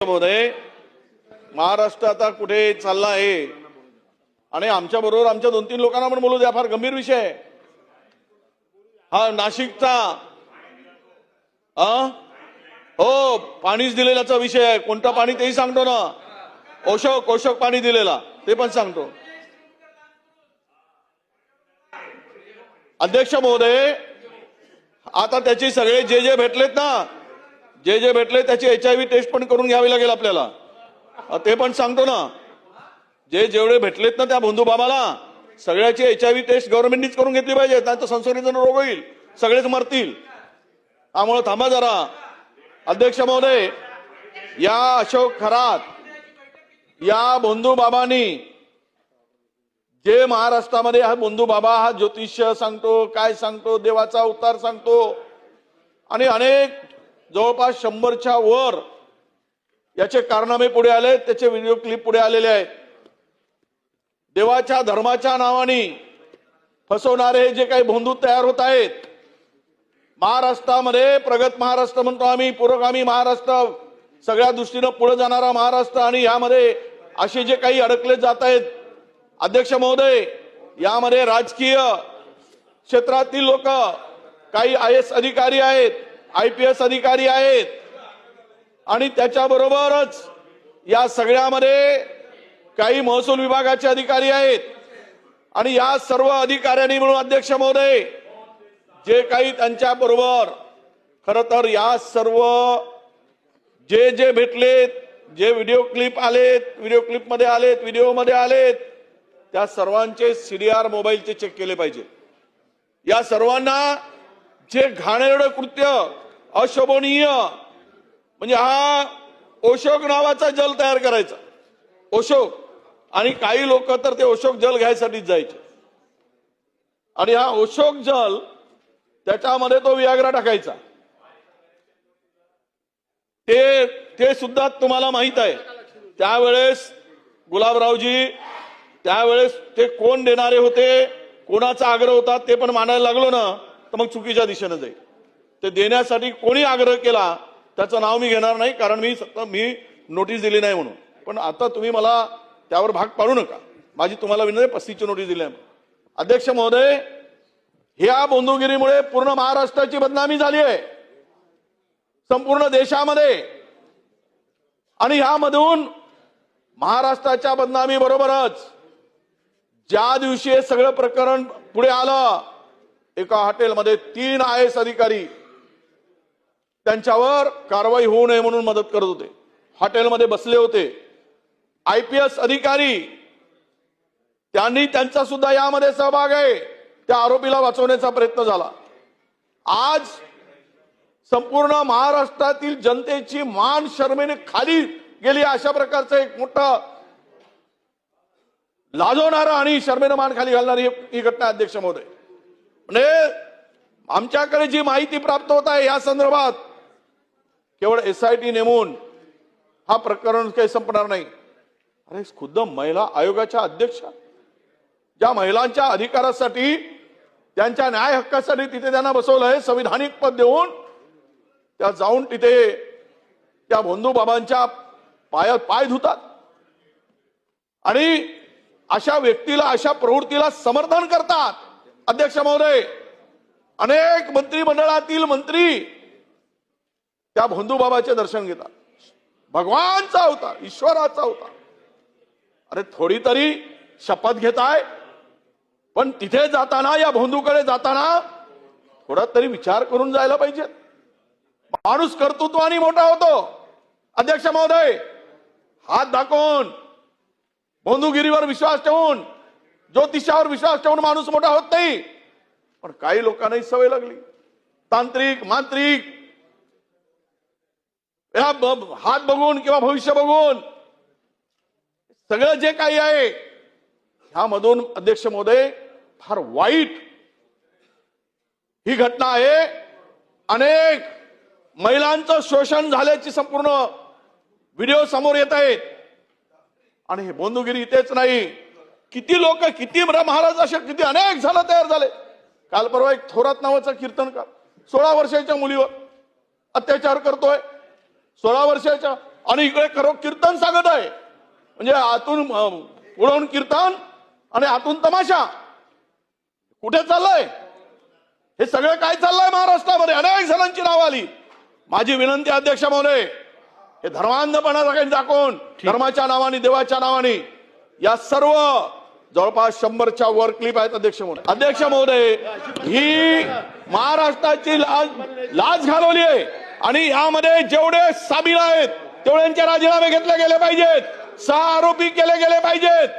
महोदय, महाराष्ट्र आता कुठे चालला आहे आणि आमच्या बरोबर आमच्या 2-3 लोकांना पण बोलू द्या. फार गंभीर विषय आहे हा नाशिकचा. हो, पाणीच दिलेल्याचा विषय आहे. कोणतं पाणी तेही सांगतो ना. ओशोक पाणी दिलेला ते पण सांगतो. अध्यक्ष महोदय, आता त्याची सगळे जे भेटलेत ना, जे भेटले त्याची HIV टेस्ट पण करून घ्यावी लागेल आपल्याला. ते पण सांगतो ना. जेवढे भेटलेत ना त्या बंधू बाबाला सगळ्याची HIV टेस्ट गव्हर्नमेंटनीच करून घेतली पाहिजे, नाही तर संसर्गजन्य रोग होईल, सगळेच मरतील. त्यामुळे थांबा जरा. अध्यक्ष महोदय, या अशोक खरात या बंधू बाबांनी जे महाराष्ट्रामध्ये हा बंधू बाबा हा ज्योतिष्य सांगतो, काय सांगतो, देवाचा अवतार सांगतो आणि अनेक जवळपास 100च्या वर याचे कारनामे पुढे आले, त्याचे व्हिडिओ क्लिप पुढे आलेले आहेत. देवाच्या धर्माच्या नावाने फसवणारे जे काही बंधू तयार होत आहेत महाराष्ट्रामध्ये, प्रगत महाराष्ट्र म्हणतो आम्ही, पुरोगामी महाराष्ट्र, सगळ्या दृष्टीने पुढे जाणारा महाराष्ट्र, आणि यामध्ये असे जे काही अडकले जात आहेत. अध्यक्ष महोदय, यामध्ये राजकीय क्षेत्रातील लोक, काही IAS अधिकारी आहेत, IPS अधिकारी आहेत आणि त्याच्याबरोबरच या सगळ्यामध्ये काही महसूल विभागाचे अधिकारी आहेत. आणि या सर्व अधिकाऱ्यांनी मिळून अध्यक्ष महोदय जे काही त्यांच्या बरोबर खरं तर या सर्व जे भेटलेत, जे व्हिडिओ क्लिप आलेत, व्हिडिओ क्लिपमध्ये आलेत, व्हिडिओमध्ये आलेत, त्या सर्वांचे CDR मोबाईलचे चेक केले पाहिजे. या सर्वांना जे घाणेरडं कृत्य, अशोभनीय, म्हणजे हा ओशोक नावाचा जल तयार करायचा, ओशोक, आणि काही लोक तर ते ओशोक जल घ्यायसाठीच जायचे. आणि हा ओशोक जल त्याच्यामध्ये तो वियाग्रा टाकायचा. ते सुद्धा तुम्हाला माहित आहे. त्यावेळेस गुलाबरावजी, त्यावेळेस ते कोण देणारे होते, कोणाचा आग्रह होता ते पण मानायला लागलो ना तर मग चुकीच्या दिशेने जाईल. ते देण्यासाठी कोणी आग्रह केला त्याचं नाव मी घेणार नाही, कारण मी नोटीस दिली नाही म्हणून. पण आता तुम्ही मला त्यावर भाग पाडू नका. माझी तुम्हाला विनंती, 35ची नोटीस दिली आहे. अध्यक्ष महोदय, ह्या बंधुगिरीमुळे पूर्ण महाराष्ट्राची बदनामी झाली आहे, संपूर्ण देशामध्ये. आणि ह्यामधून महाराष्ट्राच्या बदनामी बरोबरच ज्या दिवशी हे सगळं प्रकरण पुढे आलं, एका हॉटेलमध्ये 3 IAS अधिकारी त्यांच्यावर कारवाई होऊ नये म्हणून मदत करत होते, हॉटेलमध्ये बसले होते. IPS अधिकारी, त्यांनी त्यांचा सुद्धा यामध्ये सहभाग आहे. त्या आरोपीला वाचवण्याचा प्रयत्न झाला. आज संपूर्ण महाराष्ट्रातील जनतेची मान शर्मेने खाली गेली, अशा प्रकारचं एक मोठं लाजवणारं आणि शर्मेनं मान खाली घालणारी ही घटना. अध्यक्ष महोदय, म्हणजे आमच्याकडे जी माहिती प्राप्त होत आहे या संदर्भात, केवळ SIT नेमून हा प्रकरण काही संपणार नाही. अरे, खुद्द महिला आयोगाच्या अध्यक्ष, ज्या महिलांच्या अधिकारासाठी, त्यांच्या न्याय हक्कासाठी तिथे त्यांना बसवलंय, संविधानिक पद देऊन त्या जाऊन तिथे त्या बंधू बाबांच्या पायात पाय धुतात. आणि अशा व्यक्तीला, अशा प्रवृत्तीला समर्थन करतात. अध्यक्ष महोदय, अनेक मंत्रिमंडळातील मंत्री त्या बंधू बाबाचे दर्शन घेतात. भगवानचा अवतार, ईश्वराचा अवतार. अरे, थोडी तरी शपथ घेताय, पण तिथे जाताना, या बंधूकडे जाताना थोडा तरी विचार करून जायला पाहिजे. माणूस कर्तृत्वाने मोठा होतो. अध्यक्ष महोदय, हात दाखवून, बंधुगिरीवर विश्वास ठेवून, ज्योतिषावर विश्वास ठेवून माणूस मोठा होत नाही. पण काही लोकांनाही सवय लागली, तांत्रिक, मांत्रिक, हात बघून किंवा भविष्य बघून सगळं जे काही आहे ह्यामधून. अध्यक्ष महोदय, फार वाईट ही घटना आहे. अनेक महिलांचं शोषण झाल्याची संपूर्ण व्हिडिओ समोर येत आहेत. आणि हे बंधुगिरी इथेच नाही, किती लोक, किती महाराज असे किती अनेक जण तयार झाले. काल परवा एक थोरात नावाचा कीर्तनकार 16 वर्षाच्या मुलीवर अत्याचार करतोय. 16 वर्षाच्या आणि इकडे खरो कीर्तन सांगत आहे. म्हणजे आतून पुढून कीर्तन आणि आतून तमाशा. कुठे चाललंय हे सगळं? काय चाललंय महाराष्ट्रामध्ये? अनेक जणांची नावं आली. माझी विनंती अध्यक्ष महोदय, हे धर्मांधपणा दाखवून धर्माच्या नावाने, देवाच्या नावाने या सर्व जवळपास 100च्या वर क्लिप आहेत अध्यक्ष महोदय. अध्यक्ष महोदय, ही महाराष्ट्राची लाज घालवली आहे आणि यामध्ये जेवढे सामील आहेत तेवढ्यांचे राजीनामे घेतले गेले पाहिजेत. 6 आरोपी केले गेले पाहिजेत.